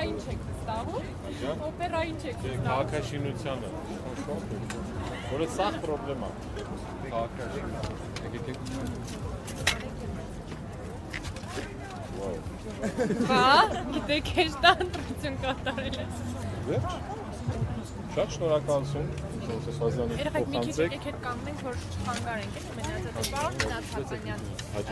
Օպերային չեք վստահում։ Օպերային չեք վստահում։ Քաղաքաշինությանը։ Որը սա խնդրեմա։ Քաղաքաշինությունը։ Հա, գիտեք, հեշտ ընտրություն կատարել ես։ Վերջ։ Շատ շնորհակալություն։ Երեխեք մի քիչ եկեք կանգնենք, որ չխանգարենք, էլի մնացածը։ Պարոն Մնացականյան,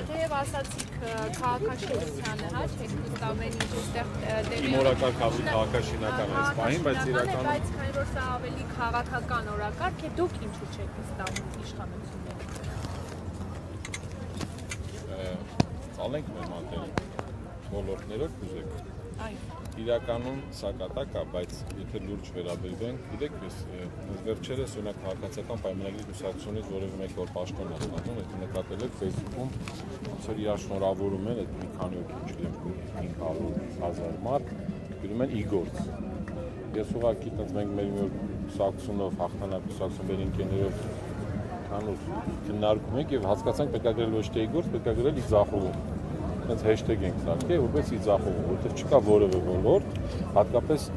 թեև ասացիք քաղաքաշինությանը, հա, չեք վստահում ինչ այստեղ տեղի։ Մորակարգ քաղաքաշինական այս պահին, բայց իրականում բայց քանի որ սա ավելի քաղաքական օրակարգ է, դուք ինչու չեք վստահում իշխանություններին։ Ցալենք մեր մատերը ոլորտներով կուզեք։ Այո։ Իրականում սա կատակ է, բայց եթե լուրջ վերաբերվենք, գիտեք, ես վերջերս օրինակ քաղաքացիական պայմանագրի կուսակցությունից որևէ մեկ որ պաշտոն է ստանում, եթե նկատել եք Facebook-ում ոնց որ իրար շնորհավորում են այդ մի քանի հոգի, չգիտեմ, 500,000 մարդ, գրում են իգործ։ Ես ուղղակի այդպես մենք մեր կուսակցությունով, հաղթանակ կուսակցությունների ընկերներով քանուր քննարկում ենք եւ հասկացանք պետք է գրել ոչ թե իգործ, պետք է գրել իձախողում։ Հենց hashtag ենք սարքել, որպես իձախողում, որտեղ չկա որևէ ոլորտ, հատկապես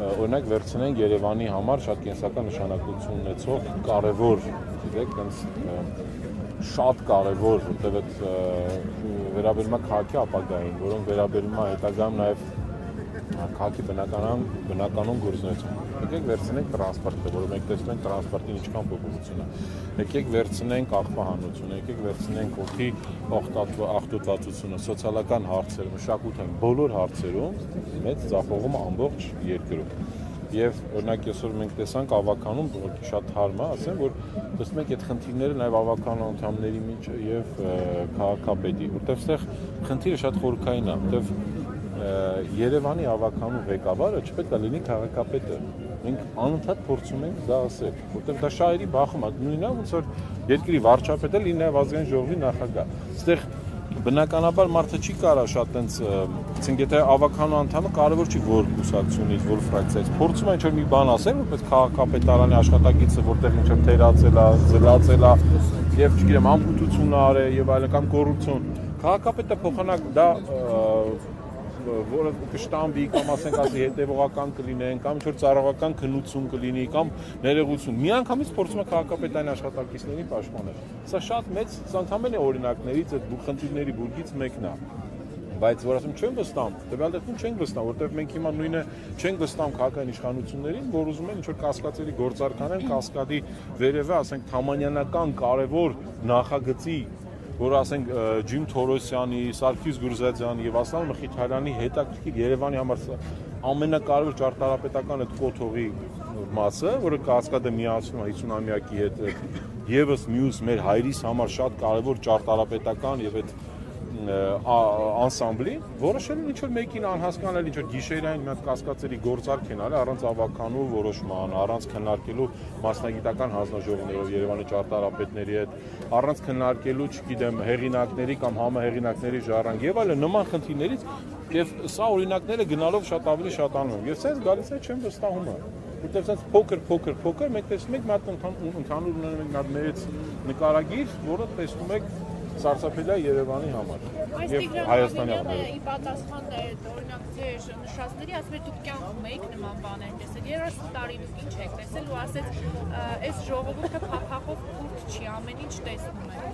օրինակ վերցնենք Երևանի համար շատ կենսական նշանակություն ունեցող կարևոր, գիտեք, հենց շատ կարևոր, որտեղ այդ վերաբերում է քաղաքի ապագային, որոնք վերաբերում է հետագայում նաև քաղաքի բնականon գործունեություն։ Եկեք վերցնենք տրանսպորտը, որը մենք տեսնում ենք տրանսպորտին ինչքան փոփոխություն է։ Եկեք վերցնենք աղբահանությունը, եկեք վերցնենք օդի աղտոտվածությունը, սոցիալական հարցերը, մշակութային բոլոր հարցերում մեծ ձախողում ամբողջ երկրում։ Եվ օրինակ այսօր մենք տեսանք ավականում, որ շատ թարմ է, ասեմ, որ տեսնում ենք այդ խնդիրները նաև ավականու անդամների մեջ եւ քաղաքապետի, որտեղ այստեղ խնդիրը շատ խորքային է, որտեղ Երևանի ավականու ղեկավարը չպետք է լինի քաղաքապետը։ Մենք անընդհատ փորձում ենք դա ասել, որտեղ դա շահերի բախում է, նույնն է, ոնց որ երկրի վարչապետը լինի նաև ազգային ժողովի նախագահ։ Այստեղ բնականաբար մարդը չի կարա շատ այնց, ասենք եթե ավականու անդամը կարևոր չի որ կուսակցությունից, որ ֆրակցիայից, փորձում է ինչ-որ մի բան ասել, որպես քաղաքապետարանի աշխատակիցը, որտեղ ինչ-որ թերացել է, զլացել է, եւ չգիտեմ, ամբողջություն արել եւ այլն կամ կոռուպցիոն։ Քաղաքապետը փոխանակ դա որը կշտամբի կամ ասենք ասի հետևողական կլինեն կամ ինչ-որ ծառայական քննություն կլինի կամ ներողություն։ Միանգամից փորձում է քաղաքապետարանի աշխատակիցներին պաշտպանել։ Սա շատ մեծ, սա ընդհանրապես օրինակներից այդ խնդիրների բուրգից մեկն է։ Բայց որ ասում չեմ վստահում, տվյալ դեպքում չենք վստահում, որտեղ մենք հիմա նույնը չենք վստահում քաղաքային իշխանություններին, որ ուզում են ինչ-որ կասկածելի գործարքանել, կասկադի վերևը, ասենք թամանյանական կարևոր նախագծի որ ասենք Ջիմ Թորոսյանի, Սարգիս Գուրզադյանի եւ Ասլան Մխիթարյանի հետաքրքիր Երևանի համար ամենակարևոր ճարտարապետական այդ կոթողի մասը, որը կասկադը միացնում է 50-ամյակի հետ եւս մյուս մեր հայրիս համար շատ կարևոր ճարտարապետական եւ այդ անսամբլի, որոշել են ինչ-որ մեկին անհասկանալի ինչ-որ գիշերային մի հատ կասկածելի գործարք են արել առանց ավականու որոշման, առանց քննարկելու մասնագիտական հանձնաժողովներով Երևանի ճարտարապետների հետ, առանց քննարկելու, չգիտեմ, հեղինակների կամ համահեղինակների ժառանգ եւ այլն նման խնդիրներից եւ սա օրինակները գնալով շատ ավելի շատանում են։ Եվ սենց գալիս է չեմ վստահում է։ Որտեղ սենց փոքր մենք տեսնում ենք մի հատ ընդհանուր ունենք մի հատ մեծ նկարագիր, որը տեսնում եք սարսափելի է Երևանի համար եւ Հայաստանի համար։ Ի պատասխան օրինակ ձեր նշածների, ասում եք դուք կյանքում եք նման բաներ տեսել։ 30 տարի դուք ինչ եք տեսել ու ասեց այս ժողովուրդը փափախով քուրդ չի, ամեն ինչ տեսնում է։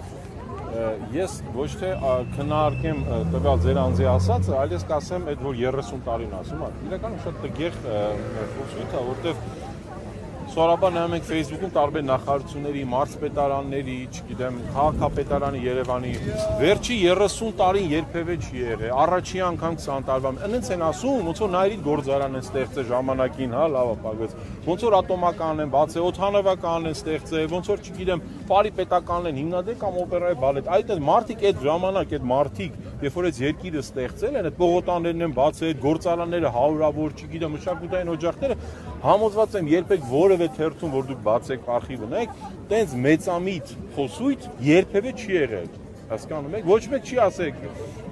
Ես ոչ թե քննարկեմ տվյալ ձեր անձի ասածը, այլ ես կասեմ այդ որ 30 տարին ասում եմ։ Իրականում շատ տգեղ խոսույթ է, որտեղ Սովորաբար նայում ենք Facebook-ում տարբեր նախարարությունների, մարզպետարանների, չգիտեմ, քաղաքապետարանի Երևանի վերջի 30 տարին երբևէ չի եղել։ Առաջի անգամ 20 տարվա։ Այնց են ասում, ոնց որ նայրի գործարան են ստեղծել ժամանակին, հա, լավ է, բայց ոնց որ ատոմական են բացել, օդանավական են ստեղծել, ոնց որ չգիտեմ, Պարի պետականն են հիմնադրել կամ օպերայի բալետ։ Այդ մարդիկ այդ ժամանակ այդ մարդիկ, երբ որ այդ երկիրը ստեղծել են, այդ պողոտաներն են բացել, այդ գործարանները հարյուրավոր, չգիտեմ, մշակութային օջախները, համոզված եմ երբեք որևէ թերթում, որ դուք բացեք արխիվը նայեք, տենց մեծամիտ խոսույթ երբևէ չի եղել։ Հասկանում եք, ոչ մեկ չի ասեք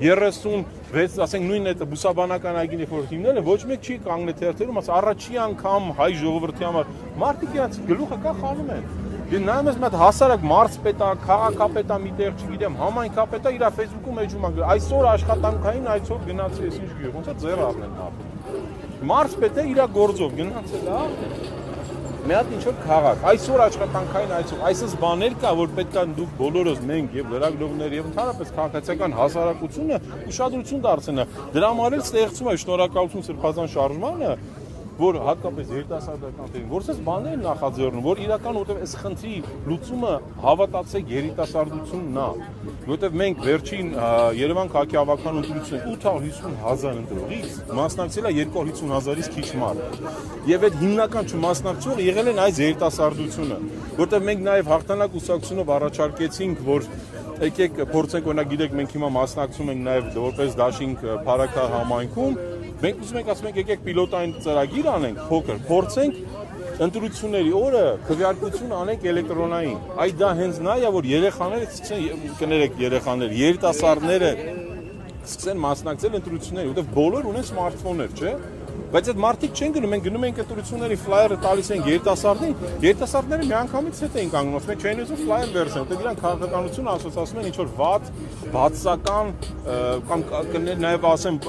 36, ասենք նույն այդ բուսաբանական այգին երբ որ հիմնել են, ոչ մեկ չի կանգնել թերթերում, ասա առաջի անգամ հայ ժողովրդի համար մարդիկ իրաց գլուխը կա խաղում են։ Դե նայում ես մի հատ հասարակ մարզպետա, քաղաքապետա միտեղ, չգիտեմ, համայնքապետա իր Facebook-ում էջում է այսօր աշխատանքային այսօր գնացի ես ինչ գյուղ, ոնց է ձեռ առնեն մարդը։ Մարզպետը իր գործով գնացել է մի հատ ինչ-որ քաղաք, այսօր աշխատանքային այցով, այսպես բաներ կա, որ պետք է դուք բոլորս մենք եւ լրագրողները եւ ընդհանրապես քաղաքացիական հասարակությունը ուշադրություն դարձնեն։ Դրա համար էլ ստեղծում է շնորհակալություն Սրբազան շարժմանը, որ հատկապես երիտասարդականներին, որ այս բաներն նախաձեռնում, որ իրական որտեղ այս խնդրի լուծումը հավատացեք երիտասարդությունն է, որտեղ մենք վերջին Երևան քաղաքի ավական ընտրությունը 850,000 ընտրողից մասնակցել է 250,000-ից քիչ մարդ։ Եվ այդ հիմնական չմասնակցողը եղել են այս երիտասարդությունը, որտեղ մենք նաև հաղթանակ կուսակցությունով առաջարկեցինք, որ եկեք փորձենք, օրինակ գիտեք, մենք հիմա մասնակցում ենք նաև որպես դաշինք Փարաքար համայնքում, մենք ուզում ենք ասում ենք եկեք պիլոտային ծրագիր անենք, փոքր, փորձենք ընտրությունների օրը քվեարկություն անենք էլեկտրոնային։ Այդ դա հենց նա է, որ երեխաները սկսեն, կներեք երեխաներ, երիտասարդները սկսեն մասնակցել ընտրությունների, որովհետև բոլոր ունեն սմարթֆոններ, չէ՞։ Բայց այդ մարդիկ չեն գնում, մենք գնում ենք ընտրությունների ֆլայերը տալիս ենք երիտասարդները միանգամից հետ էին կանգնում, ասում են չէին ուզում ֆլայեր վերցնել, որտեղ իրանք քաղաքականություն ասոցացնում են ինչ-որ վատ, բացական կամ նաև ասեմ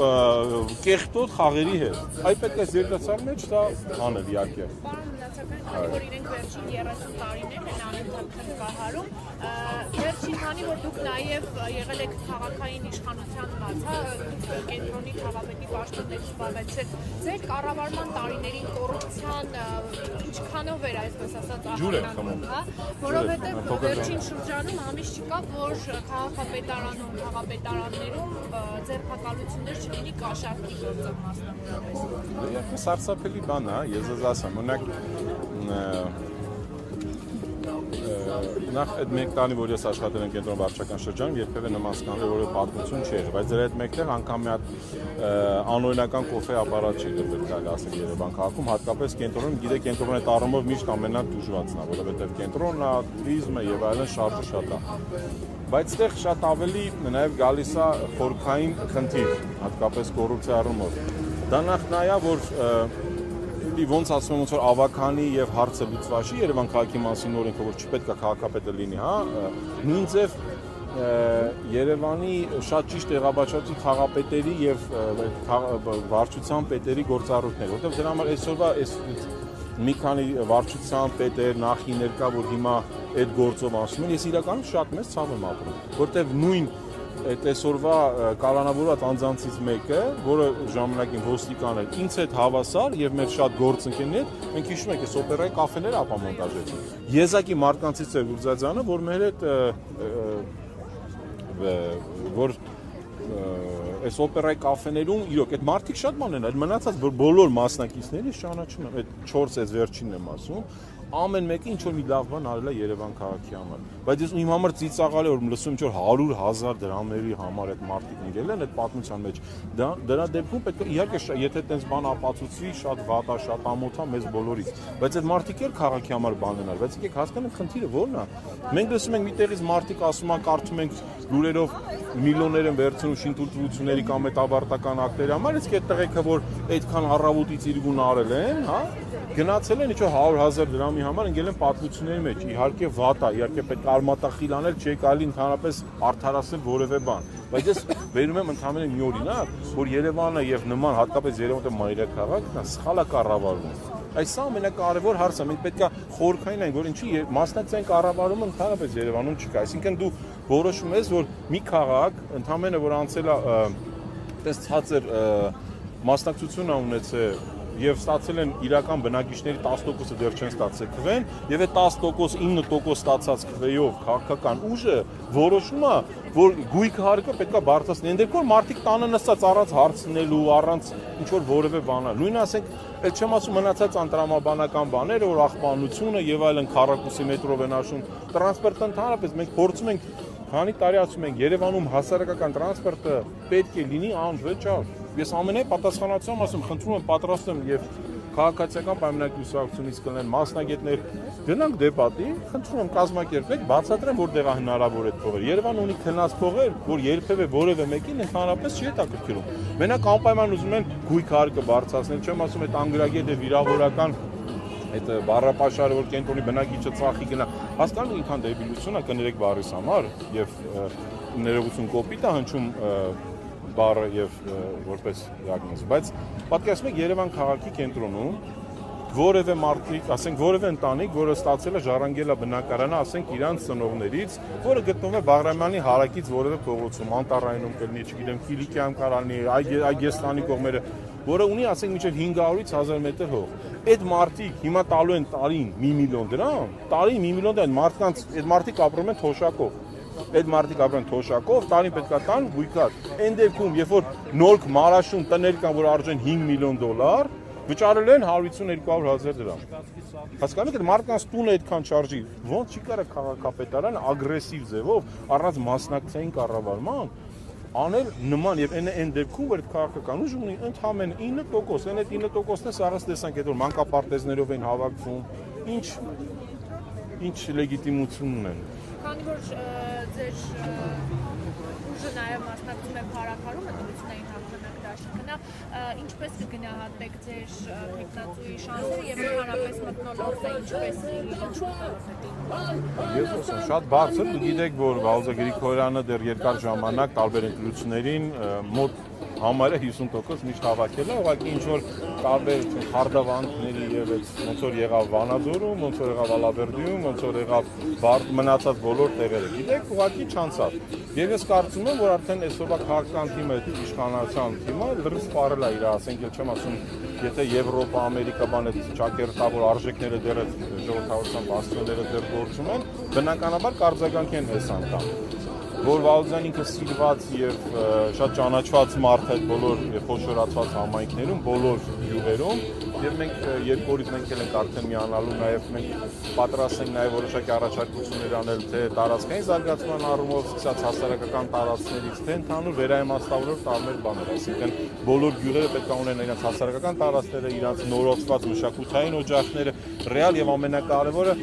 կեղտոտ խաղերի հետ։ Այդ պետք է երիտասարդները չտա անել իհարկե։ Որ իրենք վերջին 30 տարիներն են անընդհատ քննարկում, վերջին քանի որ դուք նաև եղել եք քաղաքային իշխանության մաս, կենտրոնի քաղաքապետի պաշտոններ զբաղեցրեք, ձեր կառավարման տարիներին կոռուպցիան ինչքանով էր այսպես ասած ահռնանում, հա, որովհետև վերջին շրջանում ամիս չկա, որ քաղաքապետարանում, քաղաքապետարաններում ձերբակալություններ չլինի կաշառքի գործով մասնավորապես։ Իհարկե սարսափելի բան է, ես ասեմ, օրինակ նախ այդ մեկ տարի, որ ես աշխատել եմ կենտրոն վարչական շրջանում, երբևէ նման սկանալի որևէ պատմություն չի եղել, բայց դրա հետ մեկտեղ անգամ մի հատ անօրինական կոֆե ապարատ չի եղել, կարելի ասել Երևան քաղաքում, հատկապես կենտրոնում, գիտեք, կենտրոնի այդ առումով միշտ ամենադժվարն է, որովհետև կենտրոնն է, туриզմը եւ այլն շարժը շատ է։ Բայց այդտեղ շատ ավելի նաև գալիս է խորքային խնդիր, հատկապես կոռուպցիա առումով։ Դա նախ նա է, որ ոնց ասում եմ, ոնց որ ավականի եւ հարցը լուծվաշի Երևան քաղաքի մասին օրենքը, որ չպետք է քաղաքապետը լինի, հա, նույն ձև Երևանի շատ ճիշտ տեղաբաշխվածի խաղապետերի եւ վարչության պետերի գործառույթներ, որտեղ դրա համար այսօրվա այս մի քանի վարչության պետեր նախիներ կա, որ հիմա այդ գործով ասում են, ես իրականում շատ մեծ ցավ եմ ապրում, որտեղ նույն այդ այսօրվա կալանավորված անձանցից մեկը, որը ժամանակին ոստիկան էր, ինձ հետ հավասար եւ մեր շատ գործընկերներ, մենք հիշում ենք այս օպերայի կաֆեները ապամոնտաժեցին։ Եզակի մարդկանցից էր Գուրզաձյանը, որ մեր հետ որ այս օպերայի կաֆեներում իրոք այդ մարդիկ շատ բան են, այդ մնացած որ բոլոր մասնակիցները ճանաչում են, այդ 4 այս վերջինն եմ ասում, ամեն մեկը ինչ որ մի լավ բան արել է Երևան քաղաքի համար։ Բայց ես իմ համար ծիծաղալի որ լսում ինչ որ 100,000 դրամների համար այդ մարդիկ իրել են այդ պատմության մեջ։ Դրա դեպքում պետք է իհարկե եթե այդպես բան ապացուցվի, շատ վատ է, շատ ամոթ է մեզ բոլորից։ Բայց այդ մարդիկ էլ քաղաքի համար բան են արել։ Բայց եկեք հասկանանք խնդիրը ո՞րն է։ Մենք լսում ենք միտեղից մարդիկ ասում են, կարդում ենք լուրերով միլիոններ են վերցնում շինթույլտվությունների կամ այդ ավարտական ակտերի համար, իսկ այդ տղեկը որ այդքան առավոտից իրգուն արել են, հա, գնացել են ինչ-որ 100,000 դրամի համար ընկել են պատմությունների մեջ, իհարկե վատ է, իհարկե պետք է արմատախիլ անել, չի կարելի ընդհանրապես արդարացնել որևէ բան, բայց ես վերում եմ ընդհանրապես մի օրինակ, որ Երևանը եւ նման հատկապես Երևանը մայրաքաղաքն է, սխալ է կառավարվում։ Այս ամենակարևոր հարցը, մենք պետք է խորքային ենք, որ ինչի մասնակցային կառավարումը ընդհանրապես Երևանում չկա, այսինքն դու որոշում ես, որ մի քաղաք ընդհանրապես որ անցել է այդպես ցածր մասնակցություն ունեցել եւ ստացել են իրական բնակիչների 10%-ը դեռ չեն ստացել քվեն եւ այդ 10% 9% ստացած քվեով քաղաքական ուժը որոշում է որ գույքը հարկը պետք է բարձրացնել այն դեպքում մարդիկ տանը նստած առանց հարցնելու առանց ինչ որ որևէ բան նույն ասենք այդ չեմ ասում մնացած անտրամաբանական բաները որ աղբանությունը եւ այլն քառակուսի մետրով են աշուն տրանսպորտը ընդհանրապես մենք փորձում ենք քանի տարի ասում ենք Երևանում հասարակական տրանսպորտը պետք է լինի անվճար Ես ամենայն պատասխանատվությամբ ասում, խնդրում եմ պատրաստ եմ եւ քաղաքացիական պայմանագործությունից կլինեն մասնագետներ գնանք դեպատի, խնդրում եմ կազմակերպեք, բացատրեմ որտեղ է հնարավոր այդ փողերը։ Երևանը ունի քնած փողեր, որ երբևէ որևէ մեկին ընդհանրապես չի հետաքրքրում։ Մենակ անպայման ուզում են գույք հարկը բարձրացնել, չեմ ասում այդ անգրագետ եւ վիրավորական այդ բառապաշարը որ կենտրոնի բնակիչը ծախի գնա, հասկանում ինքան դեպիլություն է կներեք բառիս համար եւ ներողություն կոպիտ է հնչում բառը եւ որպես դիագնոզ, բայց պատկերացնում եք Երևան քաղաքի կենտրոնում որևէ մարդիկ, ասենք որևէ ընտանիք, որը ստացել է Ժառանգելա բնակարանը, ասենք իրանց ծնողներից, որը գտնվում է Բաղրամյանի հարակից որևէ փողոցում, Անտառայինում կլինի, չգիտեմ, Կիլիկիայում կարալնի, Այգեստանի կողմերը, որը ունի, ասենք, մինչև 500-ից 1000 մետր հող։ Այդ մարդիկ հիմա տալու են տարին 1 միլիոն դրամ, տարին 1 միլիոն դրամ, մարդկանց, այդ մարդիկ ապրում են թոշակով։ Այդ մարդիկ ապրեն թոշակով, տարին պետք է տան գույքատ։ Այն դեպքում, երբ որ նոր մարաշուն տներ կան, որ արժեն $5 միլիոն, վճարել են 150-200 դրամ։ Հասկանում եք, մարդկանց տունը այդքան շարժի, ոնց չի կարա քաղաքապետարան ագրեսիվ ձևով առանց մասնակցային կառավարման անել նման եւ այն դեպքում որ քաղաքական ուժ ունի ընդհանրեն 9%, այն այդ 9%-ն է սարս տեսանք այդ որ մանկապարտեզներով են հավաքվում, ինչ լեգիտիմություն ունեն։ Քանի որ ձեր ուժը նաև մասնակցում է փառաքարումը դրությունային հաղթանակ դաշինքնա, ինչպես կգնահատեք ձեր տեխնացուի շանսերը եւ ընդհանրապես մթնոլորտը ինչպես Ես ասեմ, շատ բարձր, դուք գիտեք, որ Վալուզա Գրիգորյանը դեռ երկար ժամանակ տարբեր ընկերություններին մոտ համարը 50% միշտ հավաքել է, ուղղակի ինչ որ տարբեր խարդավանքների եւ ոնց որ եղավ Վանաձորում, ոնց որ եղավ Ալավերդիում, ոնց որ եղավ մնացած բոլոր տեղերը։ Գիտեք, ուղղակի չանցավ։ Եվ ես կարծում եմ, որ արդեն այսօրվա քաղաքական թիմը, իշխանության թիմը լրիվ սպառել է իր, ասենք, չեմ ասում, եթե Եվրոպա, Ամերիկա բան այդ ճակերտավոր արժեքները դեռ ժողովրդավարության բաստիոնները դեռ գործում են, բնականաբար կարձագանք են հեսան տան։ Որ Վալուզան ինքը սիրված եւ շատ ճանաչված մարդ է բոլոր խոշորացված համայնքներում, բոլոր գյուղերում եւ մենք երկու օրից մենք ենք արդեն միանալու նաեւ մենք պատրաստ ենք նաեւ որոշակի առաջարկություններ անել թե տարածքային զարգացման առումով սկսած հասարակական տարածքներից թե ընդհանուր վերաիմաստավորող տարբեր բաներ, այսինքն բոլոր գյուղերը պետք է ունենան իրենց հասարակական տարածքները, իրենց նորոգված մշակութային օջախները, ռեալ եւ ամենակարևորը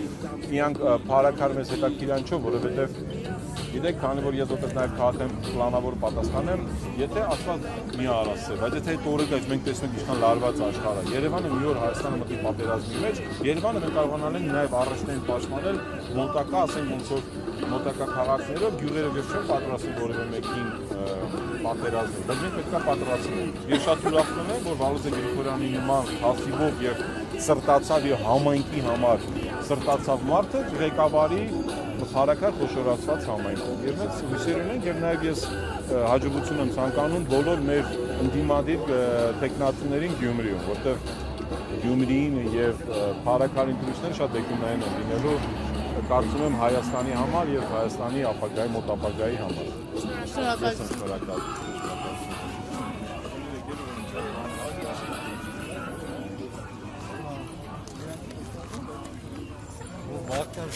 իրանք փառաքար մեզ հետաքրքիր անչով, որովհետեւ Գիտեք, քանի որ ես որպես նաև քաղաքային պլանավոր պատասխանեմ, եթե ասված մի արասը, բայց եթե այդ օրը գայց մենք տեսնենք ինչքան լարված աշխարհը, Երևանը մի օր Հայաստանը մտի պատերազմի մեջ, Երևանը մենք կարողանալ ենք նաև առաջնային պաշտպանել մոտակա, ասենք ոնց որ մոտակա քաղաքներով, գյուղերը վերջ չեն պատրաստում որևէ մեկին պատերազմի, բայց մենք պետք է պատրաստենք։ Ես շատ ուրախանում եմ, որ Վալուզա Գրիգորյանի նման հասիվով եւ սրտացավ եւ համայնքի համար սրտացավ մարդը ղեկավարի փառաքար խոշորացված համայնքում։ Եվ մենք հույսեր ունենք եւ նաեւ ես հաջողություն եմ ցանկանում բոլոր մեր ընդդիմադիր տեխնացուներին Գյումրիում, որտեղ Գյումրին եւ փառաքար ընտրությունները շատ բեկումնային են լինելու, կարծում եմ Հայաստանի համար եւ Հայաստանի ապագայի մոտ ապագայի համար։ Շնորհակալ։ Balkan